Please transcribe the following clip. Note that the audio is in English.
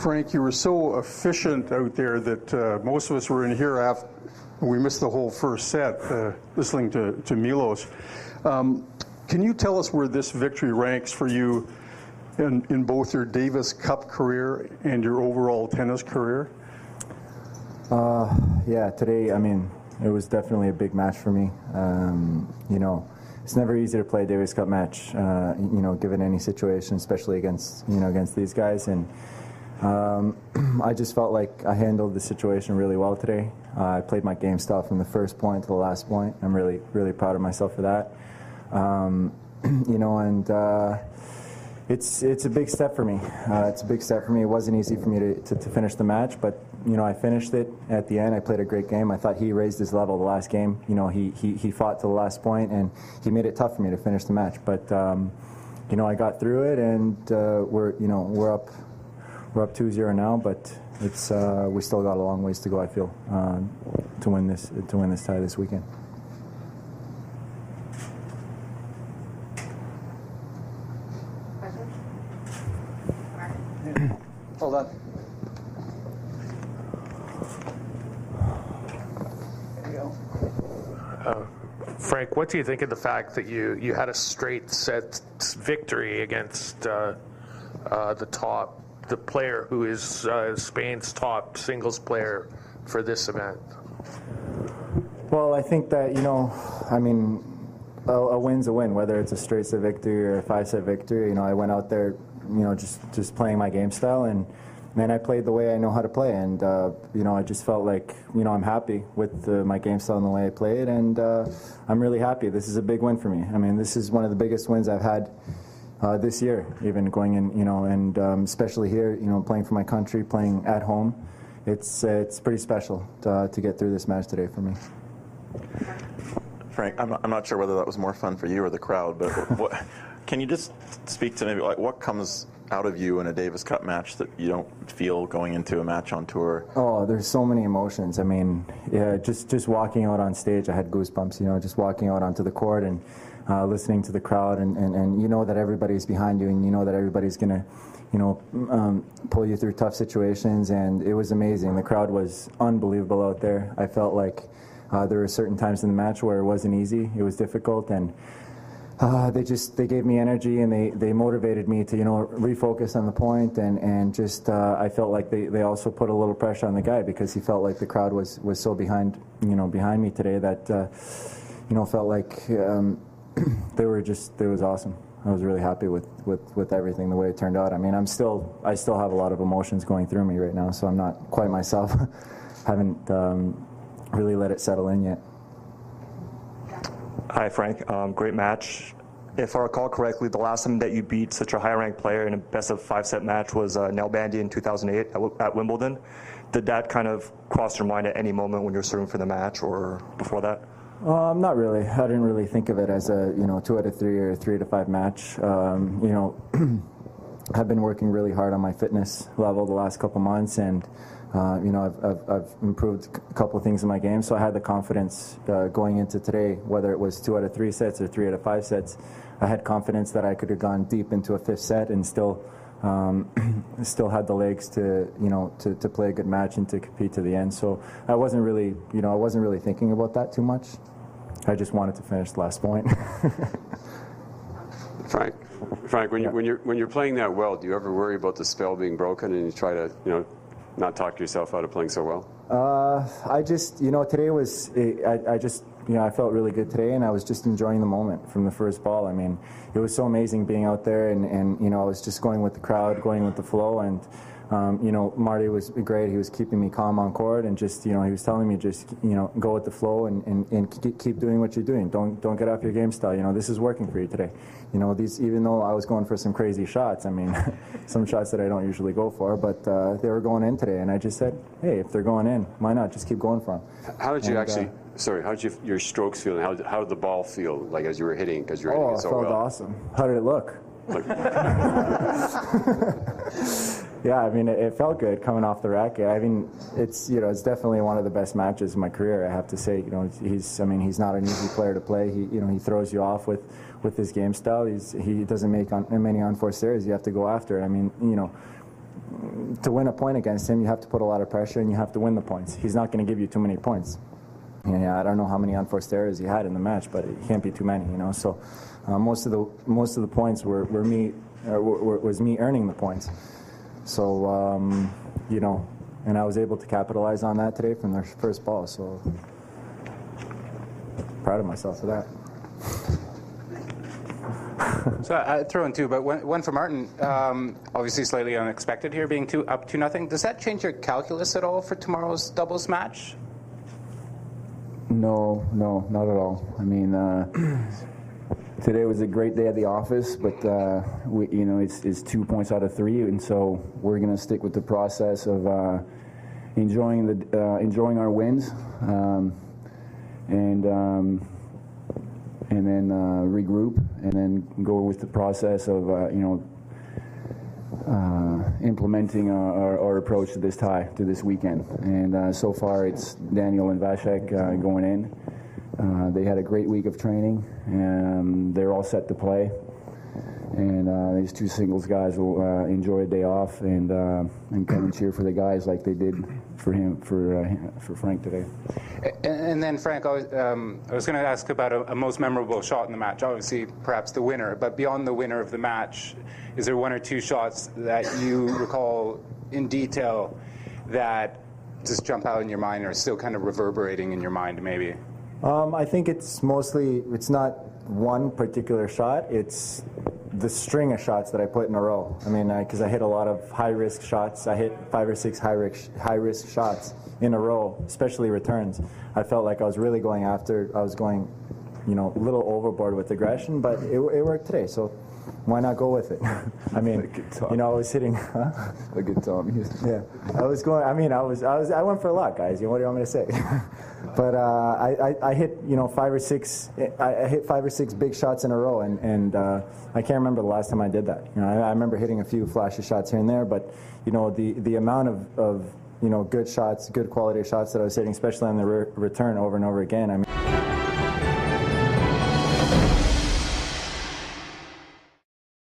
Frank, you were so efficient out there that most of us were in here after we missed the whole first set listening to Milos. Can you tell us where this victory ranks for you in both your Davis Cup career and your overall tennis career? Yeah, today, I mean, it was definitely a big match for me. You know, it's never easy to play a Davis Cup match, you know, given any situation, especially against, you know, against these guys. And I just felt like I handled the situation really well today. I played my game style from the first point to the last point. I'm really, really proud of myself for that. You know, and it's a big step for me. It's a big step for me. It wasn't easy for me to finish the match, but you know, I finished it at the end. I played a great game. I thought he raised his level the last game. You know, he fought to the last point, and he made it tough for me to finish the match. But you know, I got through it, and we're up 2-0 now. But it's we still got a long ways to go, I feel, to win this tie this weekend. Hold on. There you go. Frank, what do you think of the fact that you had a straight set victory against the player who is Spain's top singles player for this event? Well, I think that, you know, I mean, a win's a win, whether it's a straight set victory or a 5-set victory. You know, I went out there, you know, just playing my game style, and I played the way I know how to play, and you know, I just felt like, you know, I'm happy with my game style and the way I played, and I'm really happy. This is a big win for me. I mean, this is one of the biggest wins I've had this year, even going in, you know, and especially here, you know, playing for my country, playing at home. It's pretty special to get through this match today for me. Frank, I'm not sure whether that was more fun for you or the crowd, but can you just speak to maybe like what comes out of you in a Davis Cup match that you don't feel going into a match on tour? Oh, there's so many emotions. I mean, yeah, just walking out on stage, I had goosebumps, you know, just walking out onto the court and listening to the crowd, and you know that everybody's behind you, and you know that everybody's going to, you know, pull you through tough situations, and it was amazing. The crowd was unbelievable out there. I felt like there were certain times in the match where it wasn't easy, it was difficult, and they gave me energy, and they motivated me to, you know, refocus on the point, and just I felt like they also put a little pressure on the guy, because he felt like the crowd was so behind me today that you know, felt like it was awesome. I was really happy with everything, the way it turned out. I mean, I still have a lot of emotions going through me right now, so I'm not quite myself. Haven't really let it settle in yet. Hi, Frank. Great match. If I recall correctly, the last time that you beat such a high-ranked player in a best-of-5-set match was Nell Bandy in 2008 at Wimbledon. Did that kind of cross your mind at any moment when you're serving for the match or before that? Not really. I didn't really think of it as a 2 out of 3 or 3 out of 5 match. You know, I've been working really hard on my fitness level the last couple months, and you know, I've improved a couple of things in my game, so I had the confidence going into today, whether it was 2 out of 3 sets or 3 out of 5 sets. I had confidence that I could have gone deep into a 5th set and still had the legs to, you know, to play a good match and to compete to the end. So I wasn't really thinking about that too much. I just wanted to finish the last point. Frank, when you're playing that well, do you ever worry about the spell being broken and you try to, you know, not talk yourself out of playing so well? I just, you know, today was, I just, you know, I felt really good today, and I was just enjoying the moment from the first ball. I mean, it was so amazing being out there, and you know, I was just going with the crowd, going with the flow, and you know, Marty was great. He was keeping me calm on court, and just, you know, he was telling me just, you know, go with the flow and keep doing what you're doing. Don't get off your game style. You know, this is working for you today. You know, these, even though I was going for some crazy shots, I mean, some shots that I don't usually go for, but they were going in today, and I just said, hey, if they're going in, why not? Just keep going for them. How did you how did your strokes feel, and how did the ball feel, like, as you were hitting, because you were hitting it so well? Oh, it felt awesome. How did it look? Yeah, I mean, it felt good coming off the racket. I mean, it's, you know, it's definitely one of the best matches of my career, I have to say. You know, he's not an easy player to play. He throws you off with his game style. He doesn't make many unforced errors. You have to go after it. I mean, you know, to win a point against him, you have to put a lot of pressure and you have to win the points. He's not going to give you too many points. Yeah, I don't know how many unforced errors he had in the match, but it can't be too many, you know. So most of the points was me earning the points. So you know, and I was able to capitalize on that today from their first ball. So proud of myself for that. So I'd throw in two, but one for Martin. Obviously slightly unexpected here, being up 2-0. Does that change your calculus at all for tomorrow's doubles match? No, not at all. I mean, today was a great day at the office, but it's 2 points out of 3, and so we're going to stick with the process of enjoying our wins, and then regroup, and then go with the process of implementing our approach to this tie, to this weekend. And so far it's Daniel and Vashek going in. They had a great week of training, and they're all set to play. And these two singles guys will enjoy a day off and come and cheer for the guys like they did for Frank today. And then, Frank, I was going to ask about a most memorable shot in the match. Obviously, perhaps the winner, but beyond the winner of the match, is there one or two shots that you recall in detail that just jump out in your mind or are still kind of reverberating in your mind, maybe? I think it's not one particular shot. It's the string of shots that I put in a row. I mean, because I hit a lot of high-risk shots. I hit 5 or 6 high-risk shots in a row, especially returns. I felt like I was really going after. I was going, a little overboard with aggression, but it worked today. So why not go with it? I mean, I was hitting. Look at Tom. Yeah, I was going. I mean, I went for a lot, guys. What do you want me to say? But I hit 5 or 6. I hit 5 or 6 big shots in a row, and I can't remember the last time I did that. I remember hitting a few flashy shots here and there, but the amount of good shots, good quality shots that I was hitting, especially on the return over and over again. I mean.